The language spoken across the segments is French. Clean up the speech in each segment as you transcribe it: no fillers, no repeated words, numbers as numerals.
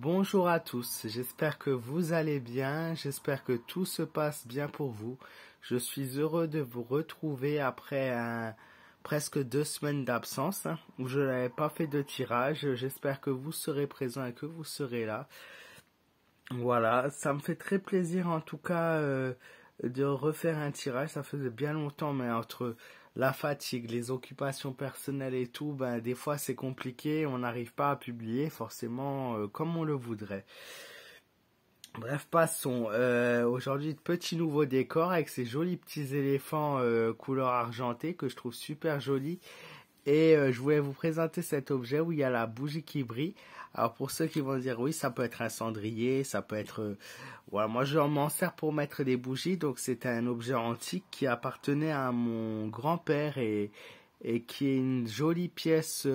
Bonjour à tous, j'espère que vous allez bien, j'espère que tout se passe bien pour vous. Je suis heureux de vous retrouver après presque 2 semaines d'absence où je n'avais pas fait de tirage. J'espère que vous serez présents et que vous serez là. Voilà, ça me fait très plaisir en tout cas de refaire un tirage. Ça faisait bien longtemps, mais entre la fatigue, les occupations personnelles et tout, ben des fois c'est compliqué. On n'arrive pas à publier forcément comme on le voudrait. Bref, passons. Aujourd'hui, petit nouveau décor avec ces jolis petits éléphants couleur argentée que je trouve super jolis. Et je voulais vous présenter cet objet où il y a la bougie qui brille. Alors pour ceux qui vont dire oui, ça peut être un cendrier, ça peut être... voilà, moi je m'en sers pour mettre des bougies. Donc c'est un objet antique qui appartenait à mon grand-père et qui est une jolie pièce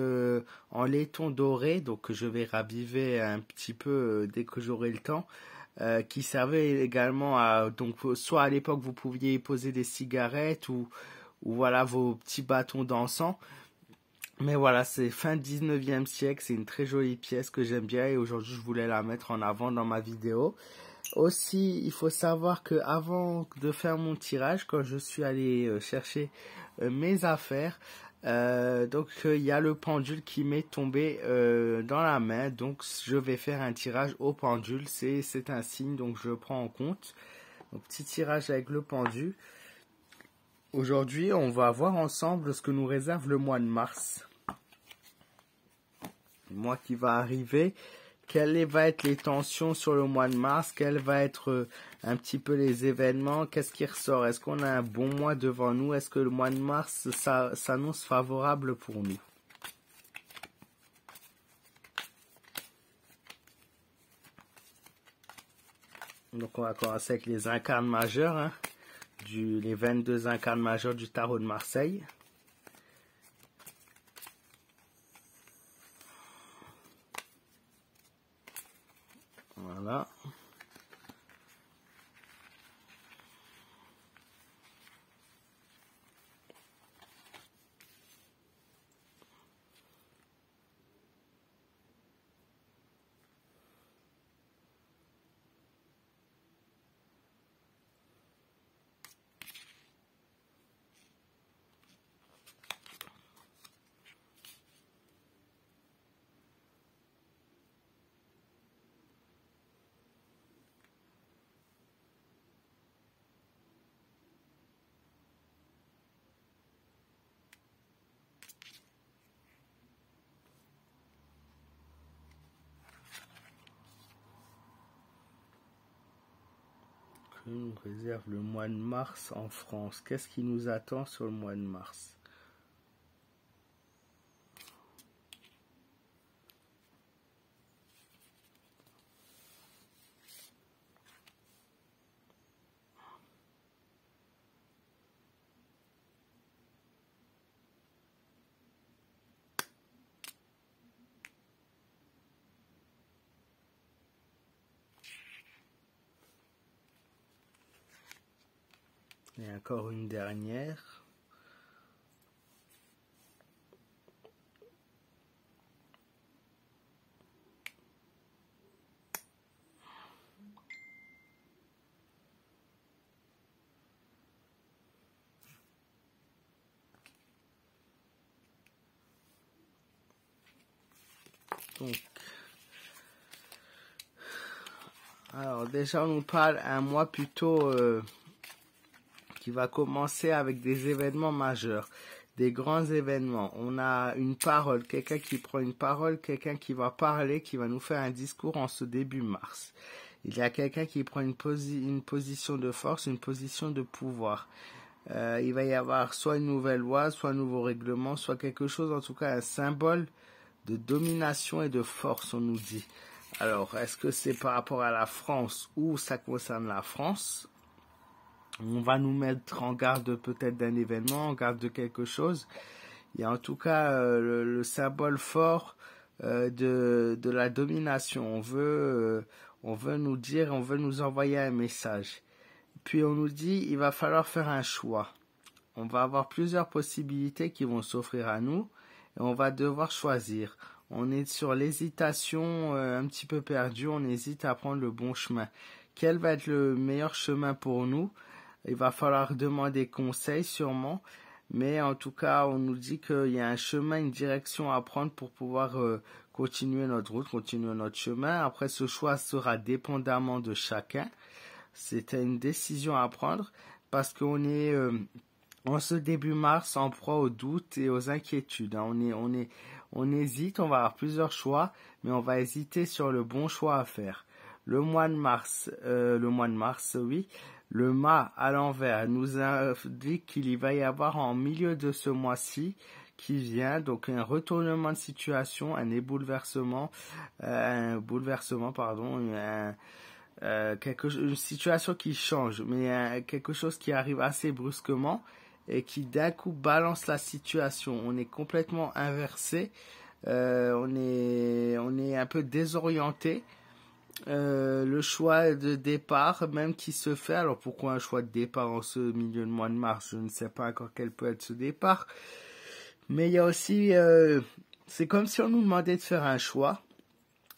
en laiton doré. Donc que je vais raviver un petit peu dès que j'aurai le temps. Qui servait également à... Donc soit à l'époque vous pouviez y poser des cigarettes ou voilà vos petits bâtons d'encens. Mais voilà, c'est fin 19e siècle, c'est une très jolie pièce que j'aime bien et aujourd'hui je voulais la mettre en avant dans ma vidéo. Aussi, il faut savoir que avant de faire mon tirage, quand je suis allé chercher mes affaires, il y a le pendule qui m'est tombé dans la main, donc je vais faire un tirage au pendule, c'est un signe, donc je le prends en compte. Donc petit tirage avec le pendule. Aujourd'hui, on va voir ensemble ce que nous réserve le mois de mars. Le mois qui va arriver. Quelles vont être les tensions sur le mois de mars? Quels vont être un petit peu les événements? Qu'est-ce qui ressort? Est-ce qu'on a un bon mois devant nous? Est-ce que le mois de mars s'annonce favorable pour nous? Donc on va commencer avec les incarnes majeurs, hein, les 22 incarnes majeurs du tarot de Marseille. Voilà. Que nous réserve le mois de mars en France? Qu'est-ce qui nous attend sur le mois de mars? Et encore une dernière. Donc, alors déjà on nous parle un mois plutôt qui va commencer avec des événements majeurs, des grands événements. On a une parole, quelqu'un qui prend une parole, quelqu'un qui va parler, qui va nous faire un discours en ce début mars. Il y a quelqu'un qui prend une position de force, une position de pouvoir. Il va y avoir soit une nouvelle loi, soit un nouveau règlement, soit quelque chose, en tout cas un symbole de domination et de force, on nous dit. Alors, est-ce que c'est par rapport à la France ou ça concerne la France? On va nous mettre en garde peut-être d'un événement, en garde de quelque chose. Il y a en tout cas le symbole fort de la domination. On veut nous dire, on veut nous envoyer un message. Puis on nous dit, il va falloir faire un choix. On va avoir plusieurs possibilités qui vont s'offrir à nous et on va devoir choisir. On est sur l'hésitation, un petit peu perdu, on hésite à prendre le bon chemin. Quel va être le meilleur chemin pour nous? Il va falloir demander conseil sûrement, mais en tout cas, on nous dit qu'il y a un chemin, une direction à prendre pour pouvoir continuer notre route, continuer notre chemin. Après, ce choix sera dépendamment de chacun. C'est une décision à prendre parce qu'on est en ce début mars en proie aux doutes et aux inquiétudes. On hésite, on va avoir plusieurs choix, mais on va hésiter sur le bon choix à faire. Le mois de mars, oui, le mât à l'envers nous indique qu'il va y avoir en milieu de ce mois-ci qui vient, donc un retournement de situation, un bouleversement, une situation qui change, mais quelque chose qui arrive assez brusquement et qui d'un coup balance la situation. On est complètement inversé, on est un peu désorienté. Le choix de départ même qui se fait, alors pourquoi un choix de départ en ce milieu de mois de mars, je ne sais pas encore quel peut être ce départ, mais il y a aussi, c'est comme si on nous demandait de faire un choix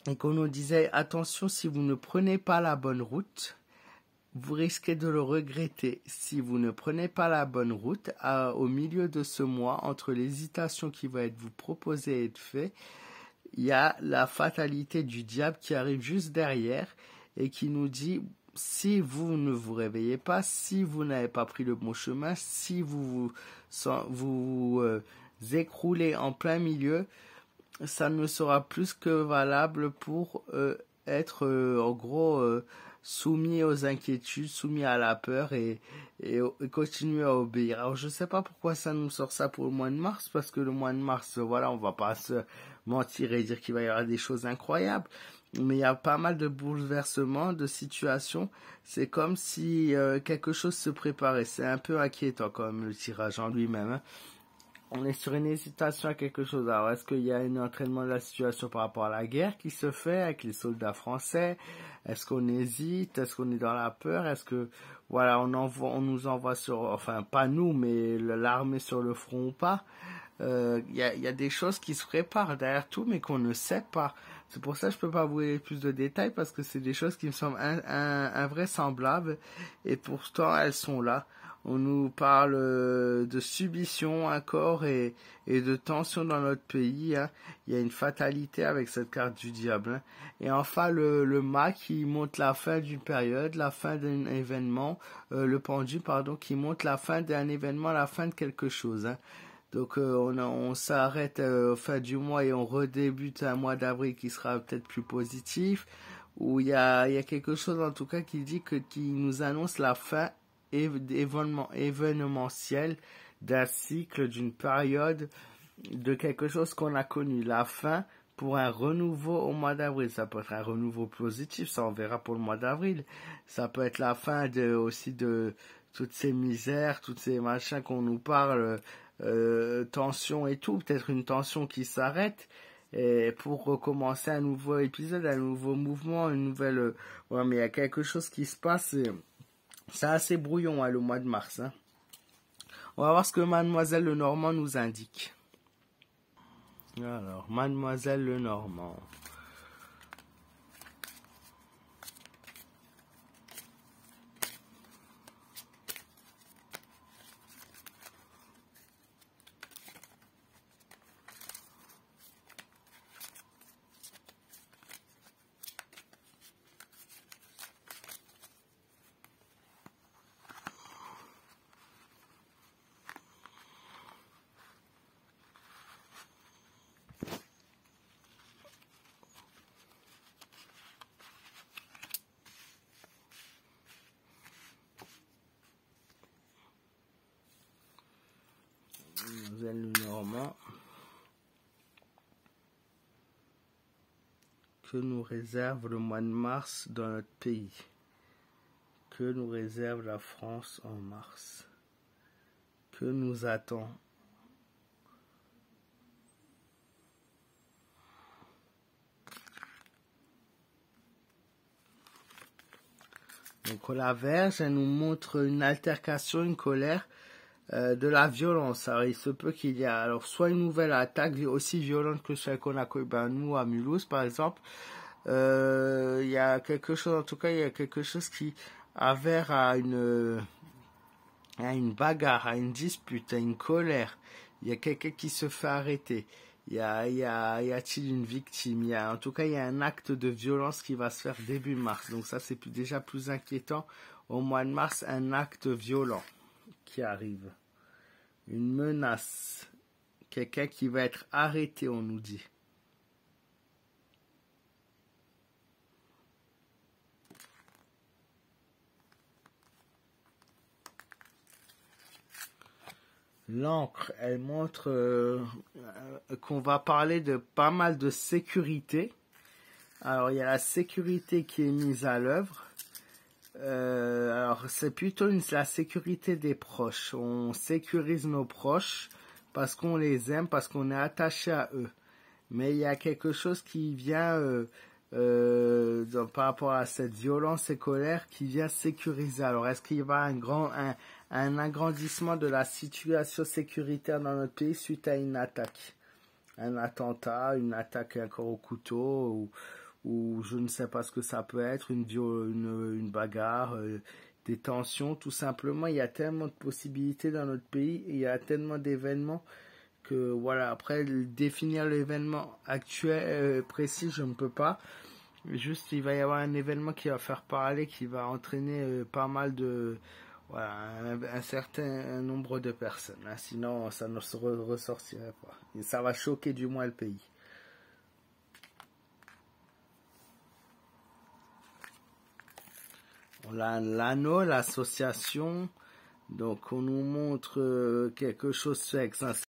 et qu'on nous disait attention, si vous ne prenez pas la bonne route, vous risquez de le regretter. Si vous ne prenez pas la bonne route, au milieu de ce mois, entre l'hésitation qui va être vous proposée et être faite, il y a la fatalité du diable qui arrive juste derrière et qui nous dit si vous ne vous réveillez pas, si vous n'avez pas pris le bon chemin, si vous écroulez en plein milieu, ça ne sera plus que valable pour être en gros soumis aux inquiétudes, soumis à la peur et continuer à obéir. Alors je sais pas pourquoi ça nous sort ça pour le mois de mars, parce que le mois de mars, voilà, on va pas se mentir et dire qu'il va y avoir des choses incroyables, mais il y a pas mal de bouleversements, de situations. C'est comme si quelque chose se préparait. C'est un peu inquiétant quand même le tirage en lui-même, hein. On est sur une hésitation à quelque chose. Alors, est-ce qu'il y a un entraînement de la situation par rapport à la guerre qui se fait avec les soldats français? Est-ce qu'on hésite? Est-ce qu'on est dans la peur? Est-ce que, voilà, on nous envoie sur, enfin, pas nous, mais l'armée sur le front ou pas? Il y a des choses qui se préparent derrière tout, mais qu'on ne sait pas. C'est pour ça que je peux pas vous donner plus de détails, parce que c'est des choses qui me semblent invraisemblables, et pourtant elles sont là. On nous parle de suspicion encore et de tension dans notre pays, hein. Il y a une fatalité avec cette carte du diable, hein. Et enfin, le mât qui montre la fin d'une période, la fin d'un événement, le pendu, pardon, qui montre la fin d'un événement, la fin de quelque chose, hein. Donc on s'arrête fin du mois et on redébute un mois d'avril qui sera peut-être plus positif, où il y a quelque chose en tout cas qui dit qui nous annonce la fin événementielle d'un cycle, d'une période, de quelque chose qu'on a connu, la fin pour un renouveau au mois d'avril. Ça peut être un renouveau positif, ça on verra pour le mois d'avril. Ça peut être la fin aussi de toutes ces misères, toutes ces machins qu'on nous parle, tension et tout, peut-être une tension qui s'arrête et pour recommencer un nouveau épisode, un nouveau mouvement, une nouvelle... ouais, mais il y a quelque chose qui se passe, c'est assez brouillon, hein, le mois de mars, hein. On va voir ce que Mademoiselle Lenormand nous indique. Alors, Mademoiselle Lenormand. Mademoiselle Lenormand. Que nous réserve le mois de mars dans notre pays? Que nous réserve la France en mars? Que nous attend? Donc la Vierge, elle nous montre une altercation, une colère de la violence. Alors il se peut qu'il y ait alors soit une nouvelle attaque aussi violente que celle qu'on a connue nous à Mulhouse par exemple. Il y a quelque chose, en tout cas il y a quelque chose qui avère à une bagarre, à une dispute, à une colère. Il y a quelqu'un qui se fait arrêter. Y a-t-il une victime? En tout cas, il y a un acte de violence qui va se faire début mars. Donc ça, c'est déjà plus inquiétant. Au mois de mars, un acte violent qui arrive. Une menace. Quelqu'un qui va être arrêté, on nous dit. L'encre, elle montre qu'on va parler de pas mal de sécurité. Alors, il y a la sécurité qui est mise à l'œuvre. Alors, c'est plutôt la sécurité des proches. On sécurise nos proches parce qu'on les aime, parce qu'on est attaché à eux. Mais il y a quelque chose qui vient par rapport à cette violence et colère qui vient sécuriser. Alors, est-ce qu'il y va un agrandissement de la situation sécuritaire dans notre pays suite à une attaque, un attentat, une attaque encore au couteau ou je ne sais pas ce que ça peut être, une bagarre, des tensions, tout simplement. Il y a tellement de possibilités dans notre pays, il y a tellement d'événements que voilà, après définir l'événement actuel précis, je ne peux pas. Juste, il va y avoir un événement qui va faire parler, qui va entraîner pas mal de voilà, un certain nombre de personnes. Hein. Sinon, ça ne se ressortirait pas. Et ça va choquer du moins le pays. On a l'anneau, l'association. Donc, on nous montre quelque chose sexe.